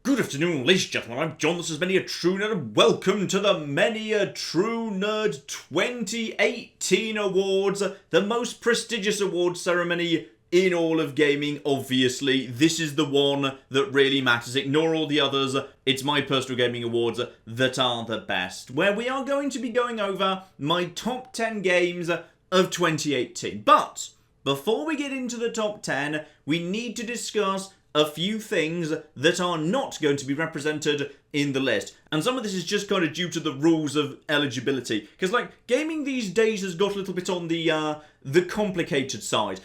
Good afternoon, ladies and gentlemen, I'm John, this is Many a True Nerd, and welcome to the Many a True Nerd 2018 Awards, the most prestigious awards ceremony in all of gaming, obviously. This is the one that really matters. Ignore all the others. It's my personal gaming awards that are the best, where we are going to be going over my top 10 games of 2018. But before we get into the top 10, we need to discuss a few things that are not going to be represented in the list. And some of this is just kind of due to the rules of eligibility. Because, gaming these days has got a little bit on the complicated side.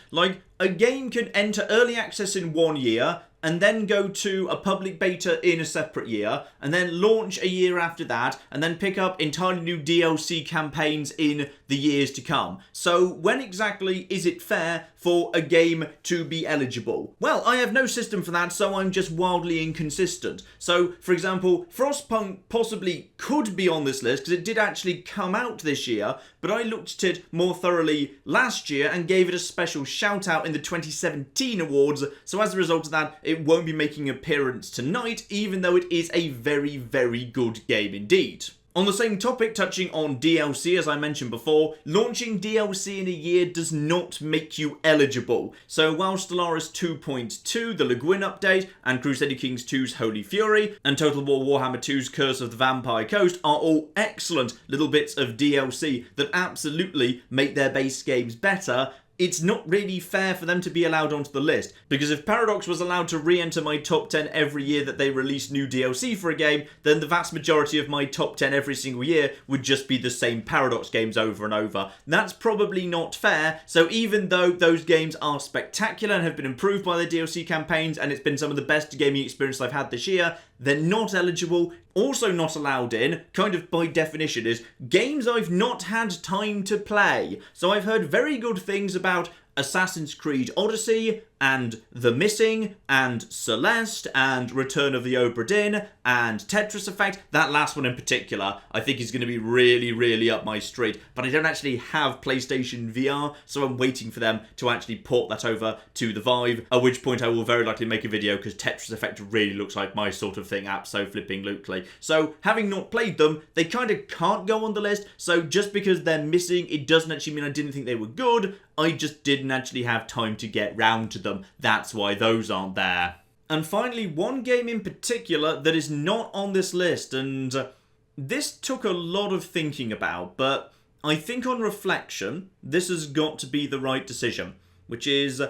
A game can enter early access in 1 year, and then go to a public beta in a separate year, and then launch a year after that, and then pick up entirely new DLC campaigns in the years to come. So when exactly is it fair for a game to be eligible? Well, I have no system for that, so I'm just wildly inconsistent. So, for example, Frostpunk possibly could be on this list, because it did actually come out this year, but I looked at it more thoroughly last year and gave it a special shout out in the 2017 awards, so as a result of that, it won't be making an appearance tonight, even though it is a very, very good game indeed. On the same topic, touching on DLC, as I mentioned before, launching DLC in a year does not make you eligible. So while Stellaris 2.2, the Le Guin update, and Crusader Kings 2's Holy Fury, and Total War Warhammer 2's Curse of the Vampire Coast are all excellent little bits of DLC that absolutely make their base games better, it's not really fair for them to be allowed onto the list. Because if Paradox was allowed to re-enter my top 10 every year that they release new DLC for a game, then the vast majority of my top 10 every single year would just be the same Paradox games over and over. That's probably not fair, so even though those games are spectacular and have been improved by the DLC campaigns, and it's been some of the best gaming experience I've had this year, they're not eligible. Also not allowed in, kind of by definition, is games I've not had time to play. So I've heard very good things about Assassin's Creed Odyssey, and The Missing, and Celeste, and Return of the Obra Dinn, and Tetris Effect. That last one in particular, I think is going to be really, really up my street. But I don't actually have PlayStation VR, so I'm waiting for them to actually port that over to the Vive, at which point I will very likely make a video, because Tetris Effect really looks like my sort of thing, abso-flipping-lutely. So, having not played them, they kind of can't go on the list, so just because they're missing, it doesn't actually mean I didn't think they were good, I just didn't actually have time to get round to them. That's why those aren't there. And finally, one game in particular that is not on this list, and this took a lot of thinking about, but I think on reflection, this has got to be the right decision, which is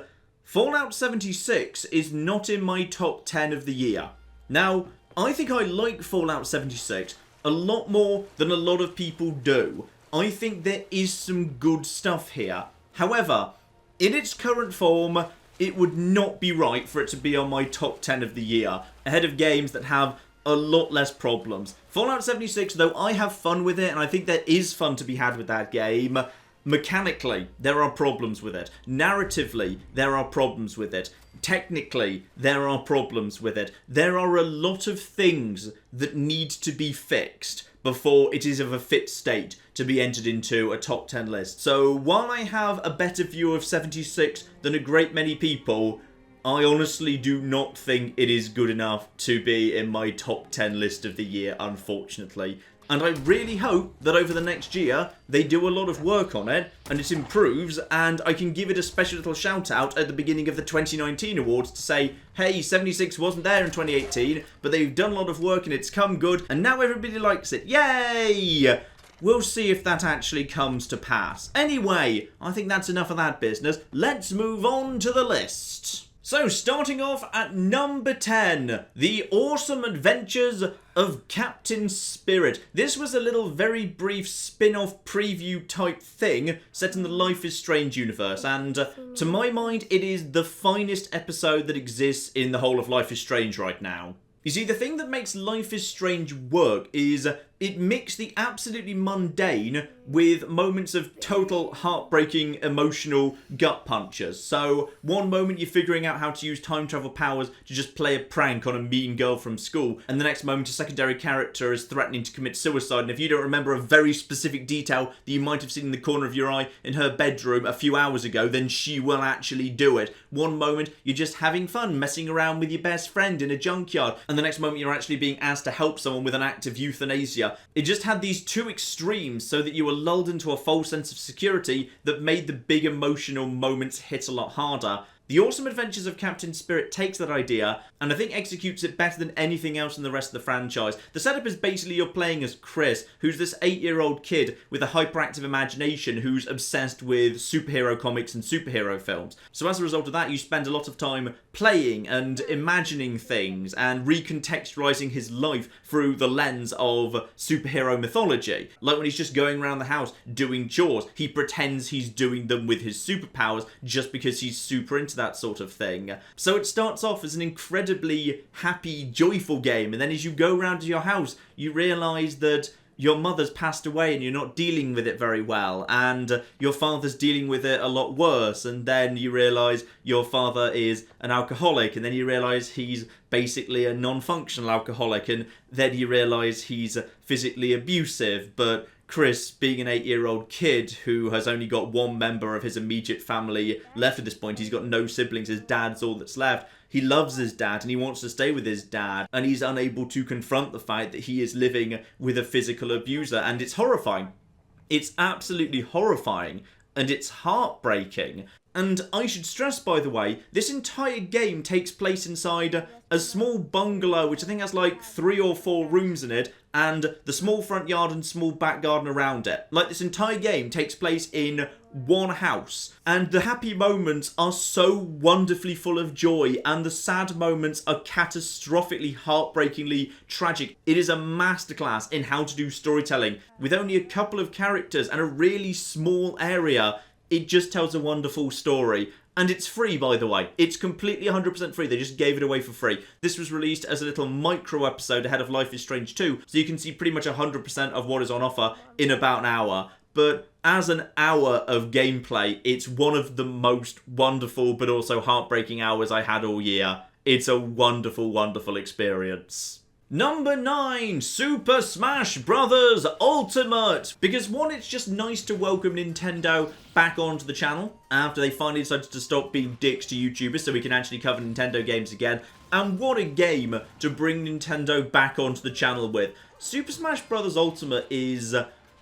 Fallout 76 is not in my top 10 of the year. Now, I think I like Fallout 76 a lot more than a lot of people do. I think there is some good stuff here. However, in its current form, it would not be right for it to be on my top 10 of the year, ahead of games that have a lot less problems. Fallout 76, though I have fun with it, and I think there is fun to be had with that game, mechanically, there are problems with it. Narratively, there are problems with it. Technically, there are problems with it. There are a lot of things that need to be fixed before it is of a fit state to be entered into a top 10 list. So while I have a better view of 76 than a great many people, I honestly do not think it is good enough to be in my top 10 list of the year, unfortunately. And I really hope that over the next year, they do a lot of work on it, and it improves, and I can give it a special little shout out at the beginning of the 2019 awards to say, hey, 76 wasn't there in 2018, but they've done a lot of work and it's come good, and now everybody likes it. Yay! We'll see if that actually comes to pass. Anyway, I think that's enough of that business. Let's move on to the list. So, starting off at number 10, The Awesome Adventures of Captain Spirit. This was a little very brief spin-off preview type thing set in the Life is Strange universe, and to my mind, it is the finest episode that exists in the whole of Life is Strange right now. You see, the thing that makes Life is Strange work is it mixed the absolutely mundane with moments of total heartbreaking emotional gut punches. So one moment you're figuring out how to use time travel powers to just play a prank on a mean girl from school, and the next moment a secondary character is threatening to commit suicide, and if you don't remember a very specific detail that you might have seen in the corner of your eye in her bedroom a few hours ago, then she will actually do it. One moment you're just having fun messing around with your best friend in a junkyard, and the next moment you're actually being asked to help someone with an act of euthanasia. It just had these two extremes so that you were lulled into a false sense of security that made the big emotional moments hit a lot harder. The Awesome Adventures of Captain Spirit takes that idea and I think executes it better than anything else in the rest of the franchise. The setup is basically you're playing as Chris, who's this 8-year-old kid with a hyperactive imagination who's obsessed with superhero comics and superhero films. So as a result of that, you spend a lot of time playing and imagining things and recontextualizing his life through the lens of superhero mythology. Like when he's just going around the house doing chores, he pretends he's doing them with his superpowers just because he's super into that sort of thing. So it starts off as an incredibly happy, joyful game, and then as you go around to your house, you realise that your mother's passed away and you're not dealing with it very well, and your father's dealing with it a lot worse, and then you realise your father is an alcoholic, and then you realise he's basically a non-functional alcoholic, and then you realise he's physically abusive, but Chris, being an 8-year-old kid who has only got one member of his immediate family left at this point, he's got no siblings, his dad's all that's left. He loves his dad and he wants to stay with his dad, and he's unable to confront the fact that he is living with a physical abuser, and it's horrifying. It's absolutely horrifying, and it's heartbreaking. And I should stress, by the way, this entire game takes place inside a small bungalow, which I think has like 3 or 4 rooms in it, and the small front yard and small back garden around it. Like, this entire game takes place in one house, and the happy moments are so wonderfully full of joy, and the sad moments are catastrophically, heartbreakingly tragic. It is a masterclass in how to do storytelling. With only a couple of characters and a really small area, it just tells a wonderful story. And it's free, by the way. It's completely 100% free. They just gave it away for free. This was released as a little micro episode ahead of Life is Strange 2, so you can see pretty much 100% of what is on offer in about an hour. But as an hour of gameplay, it's one of the most wonderful but also heartbreaking hours I had all year. It's a wonderful, wonderful experience. Number 9, Super Smash Bros. Ultimate. Because one, it's just nice to welcome Nintendo back onto the channel after they finally decided to stop being dicks to YouTubers so we can actually cover Nintendo games again. And what a game to bring Nintendo back onto the channel with. Super Smash Bros. Ultimate is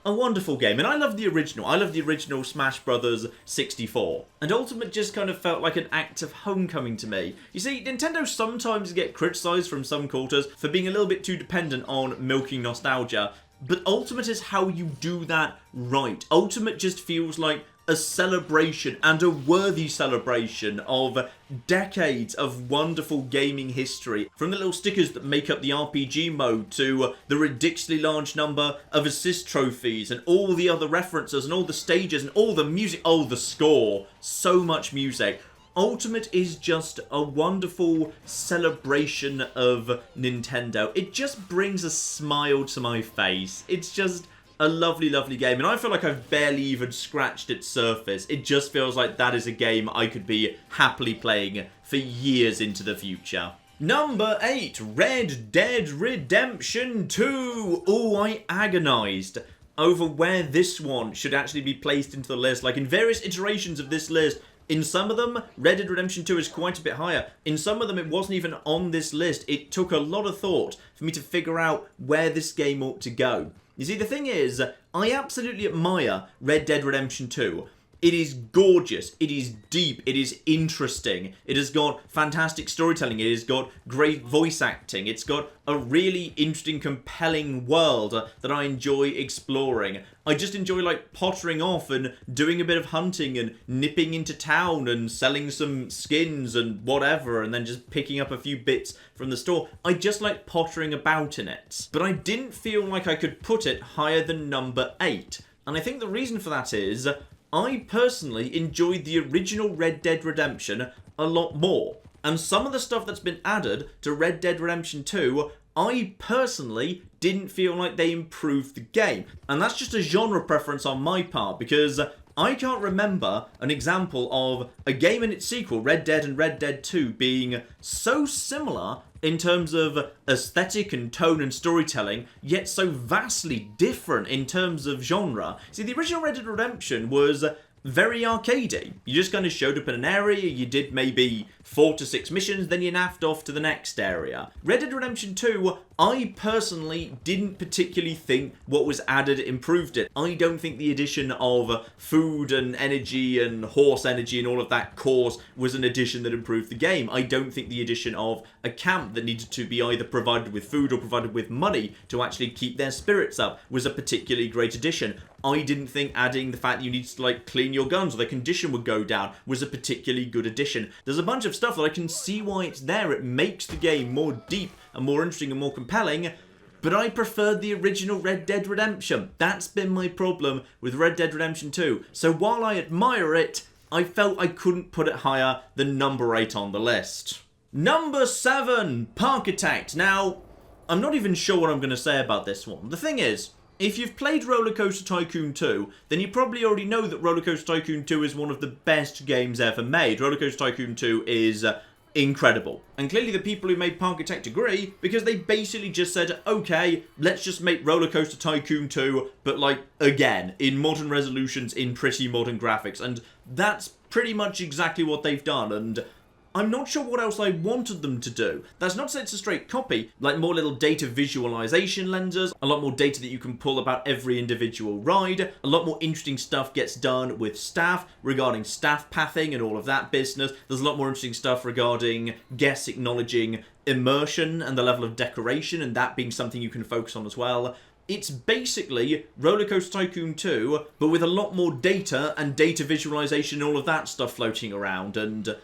a wonderful game, and I love the original. I love the original Smash Bros. 64. And Ultimate just kind of felt like an act of homecoming to me. You see, Nintendo sometimes get criticised from some quarters for being a little bit too dependent on milking nostalgia, but Ultimate is how you do that right. Ultimate just feels like a celebration, and a worthy celebration, of decades of wonderful gaming history. From the little stickers that make up the RPG mode to the ridiculously large number of assist trophies and all the other references and all the stages and all the music, oh, the score, so much music. Ultimate is just a wonderful celebration of Nintendo. It just brings a smile to my face. It's just a lovely, lovely game, and I feel like I've barely even scratched its surface. It just feels like that is a game I could be happily playing for years into the future. Number 8, Red Dead Redemption 2. Oh, I agonised over where this one should actually be placed into the list. Like, in various iterations of this list, in some of them, Red Dead Redemption 2 is quite a bit higher. In some of them, it wasn't even on this list. It took a lot of thought for me to figure out where this game ought to go. You see, the thing is, I absolutely admire Red Dead Redemption 2. It is gorgeous, it is deep, it is interesting, it has got fantastic storytelling, it has got great voice acting, it's got a really interesting, compelling world that I enjoy exploring. I just enjoy, like, pottering off and doing a bit of hunting and nipping into town and selling some skins and whatever, and then just picking up a few bits from the store. I just like pottering about in it. But I didn't feel like I could put it higher than number 8. And I think the reason for that is I personally enjoyed the original Red Dead Redemption a lot more. And some of the stuff that's been added to Red Dead Redemption 2, I personally didn't feel like they improved the game. And that's just a genre preference on my part, because I can't remember an example of a game and its sequel, Red Dead and Red Dead 2, being so similar in terms of aesthetic and tone and storytelling, yet so vastly different in terms of genre. See, the original Red Dead Redemption was very arcadey. You just kind of showed up in an area, you did maybe 4 to 6 missions, then you naffed off to the next area. Red Dead Redemption 2, I personally didn't particularly think what was added improved it. I don't think the addition of food and energy and horse energy and all of that course was an addition that improved the game. I don't think the addition of a camp that needed to be either provided with food or provided with money to actually keep their spirits up was a particularly great addition. I didn't think adding the fact that you needed to like clean your guns or their condition would go down was a particularly good addition. There's a bunch of stuff that I can see why it's there. It makes the game more deep and more interesting and more compelling, but I preferred the original Red Dead Redemption. That's been my problem with Red Dead Redemption 2. So while I admire it, I felt I couldn't put it higher than number 8 on the list. Number 7, Parkitect. Now, I'm not even sure what I'm going to say about this one. The thing is, if you've played Roller Coaster Tycoon 2, then you probably already know that Roller Coaster Tycoon 2 is one of the best games ever made. Roller Coaster Tycoon 2 is incredible. And clearly the people who made Parkitect agree, because they basically just said, okay, let's just make Roller Coaster Tycoon 2, but like, again, in modern resolutions, in pretty modern graphics. And that's pretty much exactly what they've done, and I'm not sure what else I wanted them to do. That's not to say it's a straight copy, like more little data visualization lenses, a lot more data that you can pull about every individual ride, a lot more interesting stuff gets done with staff, regarding staff pathing and all of that business. There's a lot more interesting stuff regarding guests acknowledging immersion and the level of decoration, and that being something you can focus on as well. It's basically Roller Coaster Tycoon 2, but with a lot more data and data visualization and all of that stuff floating around, and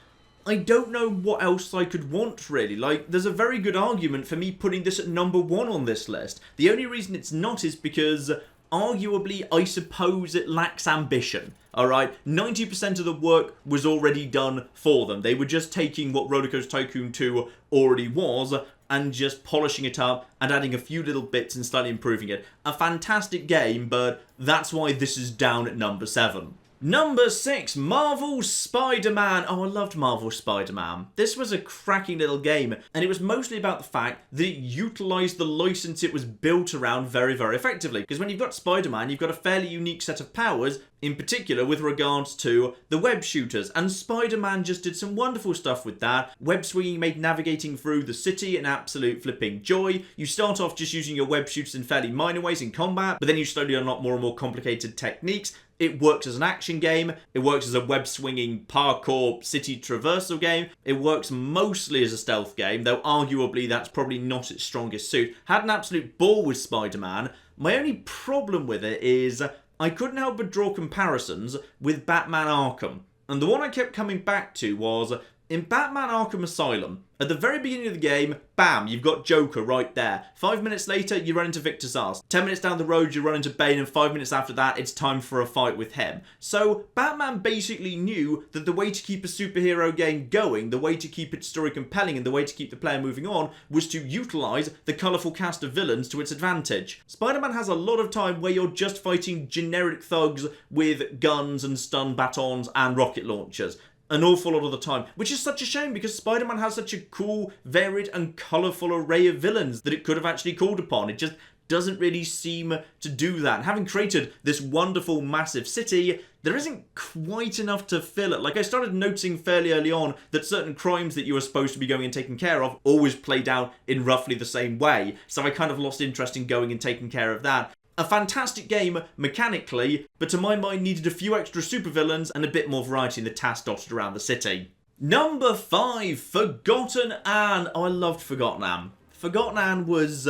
I don't know what else I could want, really. Like, there's a very good argument for me putting this at number 1 on this list. The only reason it's not is because, arguably, I suppose it lacks ambition. Alright, 90% of the work was already done for them. They were just taking what Roller Coaster Tycoon 2 already was and just polishing it up and adding a few little bits and slightly improving it. A fantastic game, but that's why this is down at number 7. Number 6, Marvel's Spider-Man. Oh, I loved Marvel's Spider-Man. This was a cracking little game, and it was mostly about the fact that it utilised the license it was built around very, very effectively. Because when you've got Spider-Man, you've got a fairly unique set of powers, in particular with regards to the web shooters, and Spider-Man just did some wonderful stuff with that. Web swinging made navigating through the city an absolute flipping joy. You start off just using your web shooters in fairly minor ways in combat, but then you slowly unlock more and more complicated techniques. It works as an action game, it works as a web-swinging parkour city traversal game, it works mostly as a stealth game, though arguably that's probably not its strongest suit. Had an absolute ball with Spider-Man. My only problem with it is I couldn't help but draw comparisons with Batman Arkham. And the one I kept coming back to was, in Batman Arkham Asylum, at the very beginning of the game, bam, you've got Joker right there. 5 minutes later, you run into Victor Zsasz. 10 minutes down the road, you run into Bane, and 5 minutes after that, it's time for a fight with him. So, Batman basically knew that the way to keep a superhero game going, the way to keep its story compelling, and the way to keep the player moving on, was to utilise the colourful cast of villains to its advantage. Spider-Man has a lot of time where you're just fighting generic thugs with guns and stun batons and rocket launchers. An awful lot of the time, which is such a shame because Spider-Man has such a cool, varied and colourful array of villains that it could have actually called upon. It just doesn't really seem to do that. And having created this wonderful, massive city, there isn't quite enough to fill it. Like, I started noticing fairly early on that certain crimes that you were supposed to be going and taking care of always played out in roughly the same way. So I kind of lost interest in going and taking care of that. A fantastic game, mechanically, but to my mind needed a few extra supervillains and a bit more variety in the tasks dotted around the city. Number 5, Forgotten Anne. Oh, I loved Forgotten Anne. Forgotten Anne was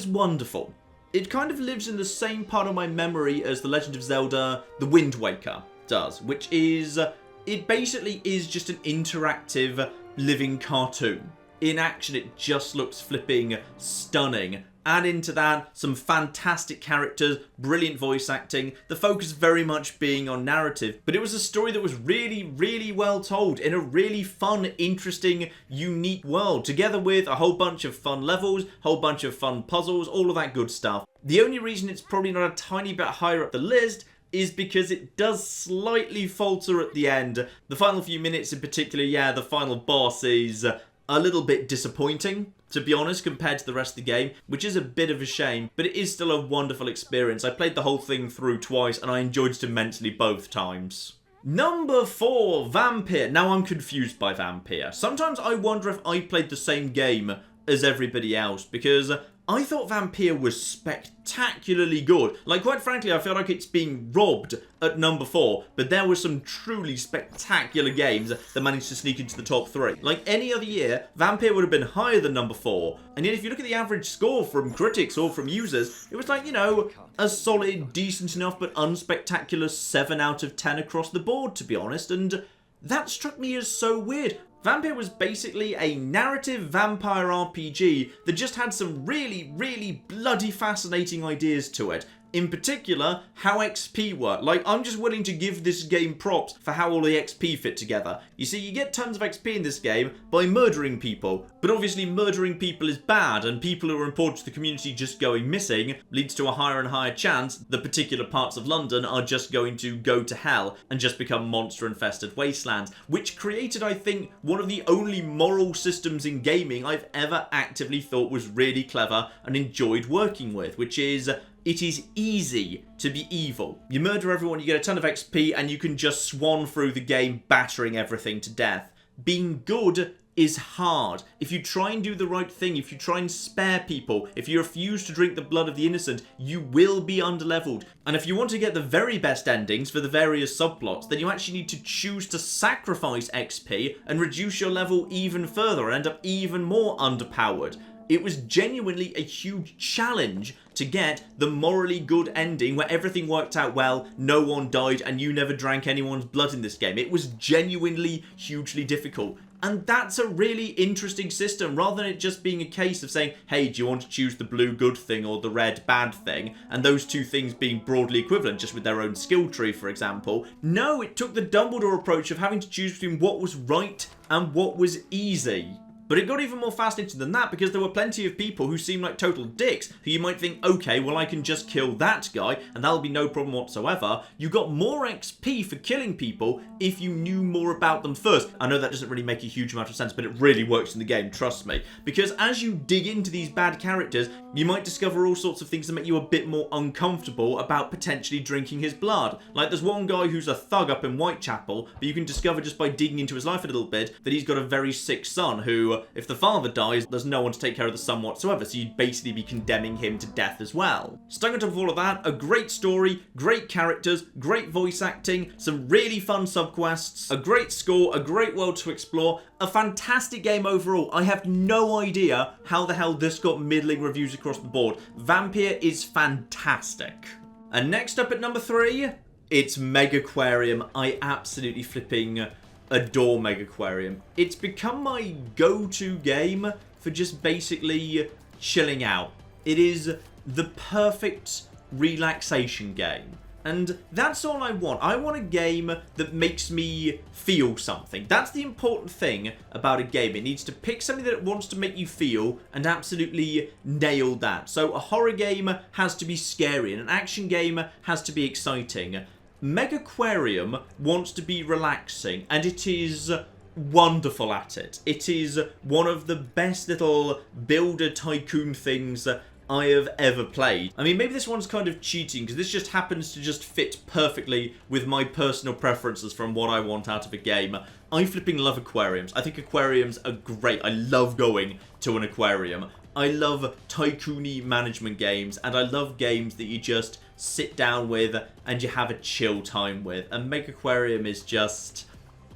wonderful. It kind of lives in the same part of my memory as The Legend of Zelda The Wind Waker does, which is, it basically is just an interactive living cartoon. In action, it just looks flipping stunning. Add into that some fantastic characters, brilliant voice acting, the focus very much being on narrative. But it was a story that was really, really well told in a really fun, interesting, unique world, together with a whole bunch of fun levels, whole bunch of fun puzzles, all of that good stuff. The only reason it's probably not a tiny bit higher up the list is because it does slightly falter at the end. The final few minutes in particular, yeah, the final boss is a little bit disappointing, to be honest, compared to the rest of the game, which is a bit of a shame, but it is still a wonderful experience. I played the whole thing through twice, and I enjoyed it immensely both times. Number 4, Vampir. Now I'm confused by Vampir. Sometimes I wonder if I played the same game as everybody else, because I thought Vampir was spectacularly good. Like, quite frankly, I feel like it's being robbed at number 4, but there were some truly spectacular games that managed to sneak into the top 3. Like any other year, Vampir would have been higher than number 4, and yet if you look at the average score from critics or from users, it was like, you know, a solid, decent enough, but unspectacular 7 out of 10 across the board, to be honest, and that struck me as so weird. Vampir was basically a narrative vampire RPG that just had some really, really bloody fascinating ideas to it. In particular, how XP worked. Like, I'm just willing to give this game props for how all the XP fit together. You see, you get tons of XP in this game by murdering people, but obviously murdering people is bad, and people who are important to the community just going missing leads to a higher and higher chance that particular parts of London are just going to go to hell and just become monster-infested wastelands, which created, I think, one of the only moral systems in gaming I've ever actively thought was really clever and enjoyed working with, which is, it is easy to be evil. You murder everyone, you get a ton of XP, and you can just swan through the game battering everything to death. Being good is hard. If you try and do the right thing, if you try and spare people, if you refuse to drink the blood of the innocent, you will be underleveled. And if you want to get the very best endings for the various subplots, then you actually need to choose to sacrifice XP and reduce your level even further and end up even more underpowered. It was genuinely a huge challenge to get the morally good ending where everything worked out well, no one died, and you never drank anyone's blood in this game. It was genuinely hugely difficult. And that's a really interesting system, rather than it just being a case of saying, hey, do you want to choose the blue good thing or the red bad thing? And those two things being broadly equivalent, just with their own skill tree, for example. No, it took the Dumbledore approach of having to choose between what was right and what was easy. But it got even more fascinating than that, because there were plenty of people who seemed like total dicks, who you might think, okay, well I can just kill that guy, and that'll be no problem whatsoever. You got more XP for killing people if you knew more about them first. I know that doesn't really make a huge amount of sense, but it really works in the game, trust me. Because as you dig into these bad characters, you might discover all sorts of things that make you a bit more uncomfortable about potentially drinking his blood. Like, there's one guy who's a thug up in Whitechapel, but you can discover just by digging into his life a little bit that he's got a very sick son who, if the father dies, there's no one to take care of the son whatsoever, so you'd basically be condemning him to death as well. Stuck on top of all of that, a great story, great characters, great voice acting, some really fun subquests, a great score, a great world to explore, a fantastic game overall. I have no idea how the hell this got middling reviews across the board. Vampir is fantastic. And next up at number 3, it's Megaquarium. I absolutely flipping adore Megaquarium. It's become my go-to game for just basically chilling out. It is the perfect relaxation game. And that's all I want. I want a game that makes me feel something. That's the important thing about a game. It needs to pick something that it wants to make you feel and absolutely nail that. So a horror game has to be scary and an action game has to be exciting. Megaquarium wants to be relaxing, and it is wonderful at it. It is one of the best little builder tycoon things I have ever played. I mean, maybe this one's kind of cheating, because this just happens to just fit perfectly with my personal preferences from what I want out of a game. I flipping love aquariums. I think aquariums are great. I love going to an aquarium. I love tycoon-y management games, and I love games that you just sit down with and you have a chill time with. And Megaquarium is just,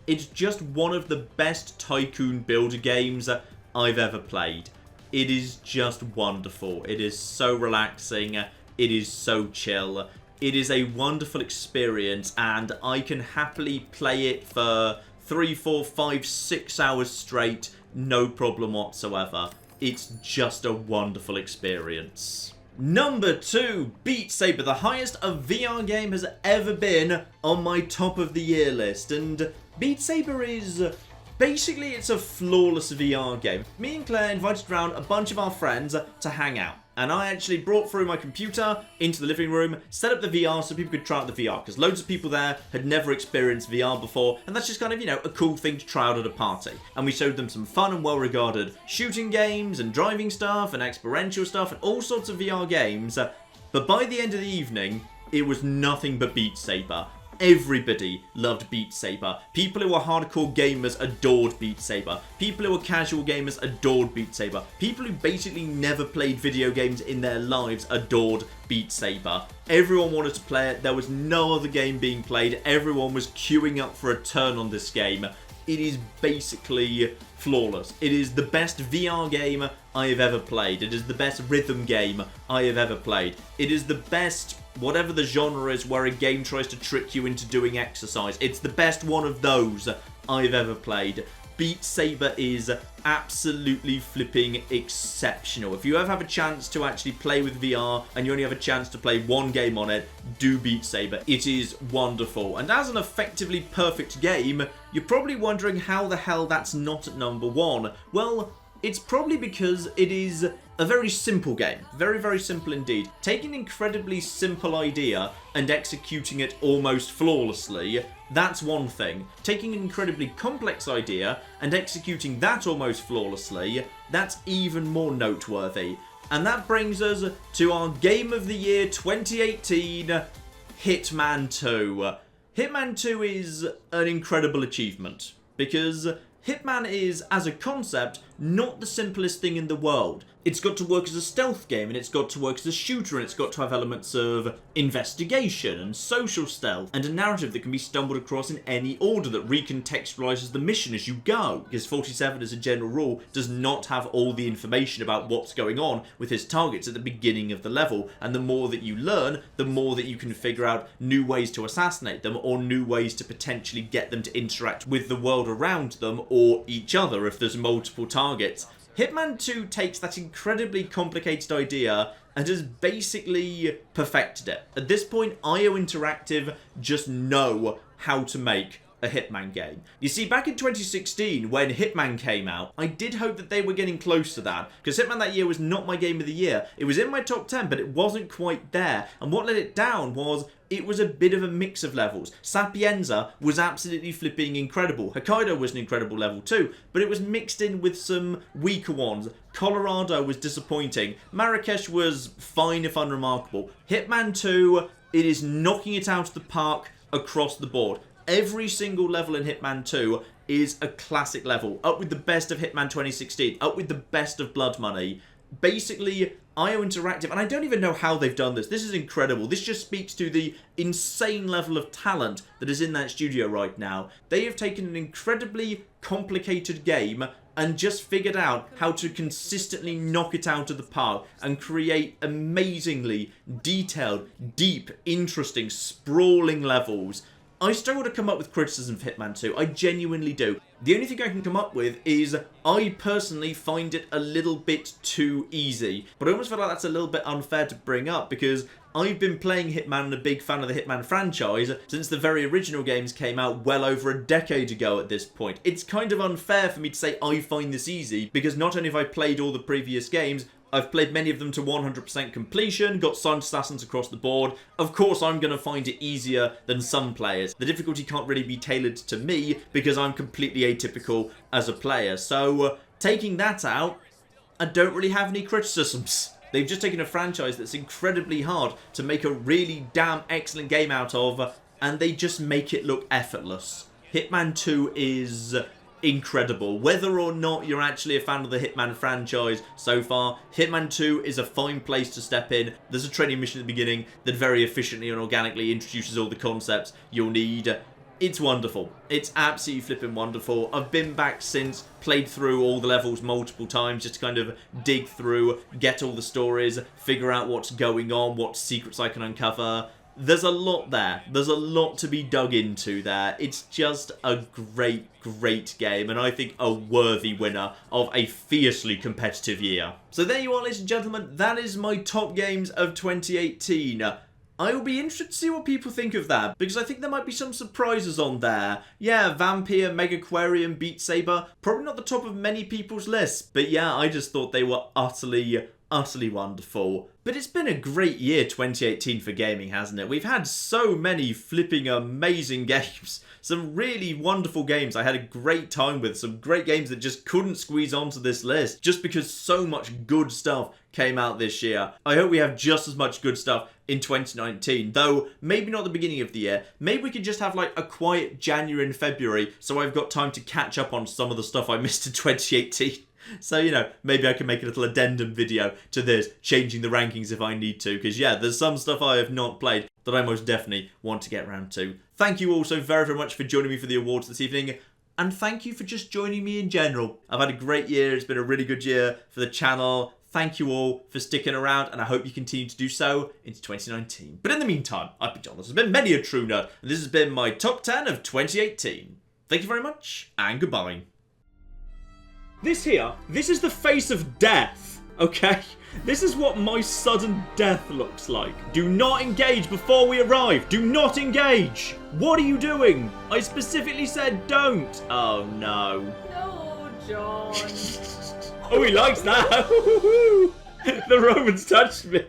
it's just one of the best tycoon builder games I've ever played. It is just wonderful. It is so relaxing. It is so chill. It is a wonderful experience, and I can happily play it for 3, 4, 5, 6 hours straight, no problem whatsoever. it's just a wonderful experience. Number 2, Beat Saber, the highest a VR game has ever been on my top of the year list. And Beat Saber is basically, it's a flawless VR game. Me and Claire invited around a bunch of our friends to hang out. And I actually brought through my computer into the living room, set up the VR so people could try out the VR, because loads of people there had never experienced VR before, and that's just kind of, you know, a cool thing to try out at a party. And we showed them some fun and well-regarded shooting games, and driving stuff, and experiential stuff, and all sorts of VR games. But by the end of the evening, it was nothing but Beat Saber. Everybody loved Beat Saber. People who were hardcore gamers adored Beat Saber. People who were casual gamers adored Beat Saber. People who basically never played video games in their lives adored Beat Saber. Everyone wanted to play it. There was no other game being played. Everyone was queuing up for a turn on this game. It is basically flawless. It is the best VR game I have ever played. It is the best rhythm game I have ever played. It is the best, whatever the genre is, where a game tries to trick you into doing exercise. It's the best one of those I've ever played. Beat Saber is absolutely flipping exceptional. If you ever have a chance to actually play with VR and you only have a chance to play one game on it, do Beat Saber. It is wonderful. And as an effectively perfect game, you're probably wondering how the hell that's not at number 1. Well, it's probably because it is a very simple game. Very, very simple indeed. Taking an incredibly simple idea and executing it almost flawlessly, that's one thing. Taking an incredibly complex idea and executing that almost flawlessly, that's even more noteworthy. And that brings us to our Game of the Year 2018, Hitman 2. Hitman 2 is an incredible achievement, because Hitman is, as a concept, not the simplest thing in the world. It's got to work as a stealth game, and it's got to work as a shooter, and it's got to have elements of investigation and social stealth, and a narrative that can be stumbled across in any order that recontextualizes the mission as you go. Because 47, as a general rule, does not have all the information about what's going on with his targets at the beginning of the level, and the more that you learn, the more that you can figure out new ways to assassinate them, or new ways to potentially get them to interact with the world around them, or each other if there's multiple targets. Hitman 2 takes that incredibly complicated idea and has basically perfected it. At this point, IO Interactive just know how to make a Hitman game. You see, back in 2016, when Hitman came out, I did hope that they were getting close to that, because Hitman that year was not my game of the year. It was in my top 10, but it wasn't quite there, and what let it down was it was a bit of a mix of levels. Sapienza was absolutely flipping incredible. Hokkaido was an incredible level too, but it was mixed in with some weaker ones. Colorado was disappointing. Marrakesh was fine if unremarkable. Hitman 2, it is knocking it out of the park across the board. Every single level in Hitman 2 is a classic level, up with the best of Hitman 2016, up with the best of Blood Money. Basically, IO Interactive, and I don't even know how they've done this. This is incredible. This just speaks to the insane level of talent that is in that studio right now. They have taken an incredibly complicated game and just figured out how to consistently knock it out of the park and create amazingly detailed, deep, interesting, sprawling levels. I struggle to come up with criticism for Hitman 2, I genuinely do. The only thing I can come up with is I personally find it a little bit too easy. But I almost feel like that's a little bit unfair to bring up, because I've been playing Hitman and a big fan of the Hitman franchise since the very original games came out well over a decade ago at this point. It's kind of unfair for me to say I find this easy, because not only have I played all the previous games, I've played many of them to 100% completion, got Silent Assassins across the board. Of course, I'm going to find it easier than some players. The difficulty can't really be tailored to me because I'm completely atypical as a player. So, taking that out, I don't really have any criticisms. They've just taken a franchise that's incredibly hard to make a really damn excellent game out of, and they just make it look effortless. Hitman 2 is incredible. Whether or not you're actually a fan of the Hitman franchise so far, Hitman 2 is a fine place to step in. There's a training mission at the beginning that very efficiently and organically introduces all the concepts you'll need. It's wonderful. It's absolutely flipping wonderful. I've been back since, played through all the levels multiple times just to kind of dig through, get all the stories, figure out what's going on, what secrets I can uncover. there's a lot there. There's a lot to be dug into there. It's just a great, great game, and I think a worthy winner of a fiercely competitive year. So there you are, ladies and gentlemen. That is my top games of 2018. I will be interested to see what people think of that, because I think there might be some surprises on there. Yeah, Vampir, Megaquarium, Beat Saber, probably not the top of many people's lists, but yeah, I just thought they were utterly wonderful. But it's been a great year, 2018, for gaming, hasn't it? We've had so many flipping amazing games. Some really wonderful games I had a great time with. Some great games that just couldn't squeeze onto this list just because so much good stuff came out this year. I hope we have just as much good stuff in 2019, though maybe not the beginning of the year. Maybe we could just have like a quiet January and February so I've got time to catch up on some of the stuff I missed in 2018. So, you know, maybe I can make a little addendum video to this, changing the rankings if I need to, because, yeah, there's some stuff I have not played that I most definitely want to get around to. Thank you all so very, very much for joining me for the awards this evening, and thank you for just joining me in general. I've had a great year. It's been a really good year for the channel. Thank you all for sticking around, and I hope you continue to do so into 2019. But in the meantime, I've been John. This has been Many a True Nerd, and this has been my top 10 of 2018. Thank you very much, and goodbye. This here, this is the face of death, okay? This is what my sudden death looks like. Do not engage before we arrive. Do not engage. What are you doing? I specifically said don't. Oh, no. No, John. Oh, he likes that. The Romans touched me.